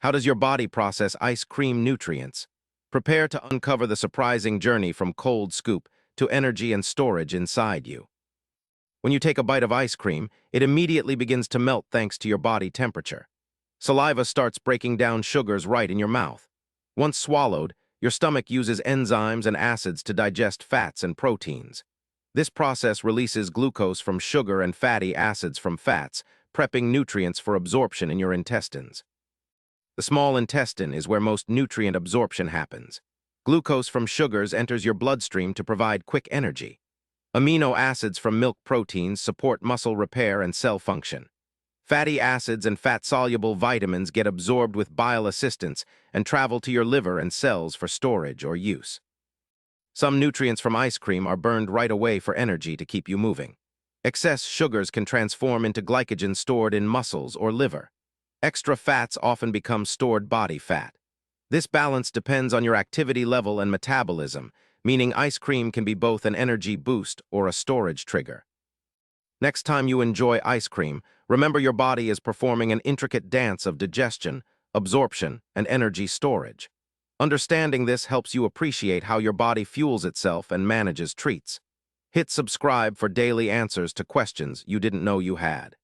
How does your body process ice cream nutrients? Prepare to uncover the surprising journey from cold scoop to energy and storage inside you. When you take a bite of ice cream, it immediately begins to melt thanks to your body temperature. Saliva starts breaking down sugars right in your mouth. Once swallowed, your stomach uses enzymes and acids to digest fats and proteins. This process releases glucose from sugar and fatty acids from fats, prepping nutrients for absorption in your intestines. The small intestine is where most nutrient absorption happens. Glucose from sugars enters your bloodstream to provide quick energy. Amino acids from milk proteins support muscle repair and cell function. Fatty acids and fat-soluble vitamins get absorbed with bile assistance and travel to your liver and cells for storage or use. Some nutrients from ice cream are burned right away for energy to keep you moving. Excess sugars can transform into glycogen stored in muscles or liver. Extra fats often become stored body fat. This balance depends on your activity level and metabolism, meaning ice cream can be both an energy boost or a storage trigger. Next time you enjoy ice cream, remember your body is performing an intricate dance of digestion, absorption, and energy storage. Understanding this helps you appreciate how your body fuels itself and manages treats. Hit subscribe for daily answers to questions you didn't know you had.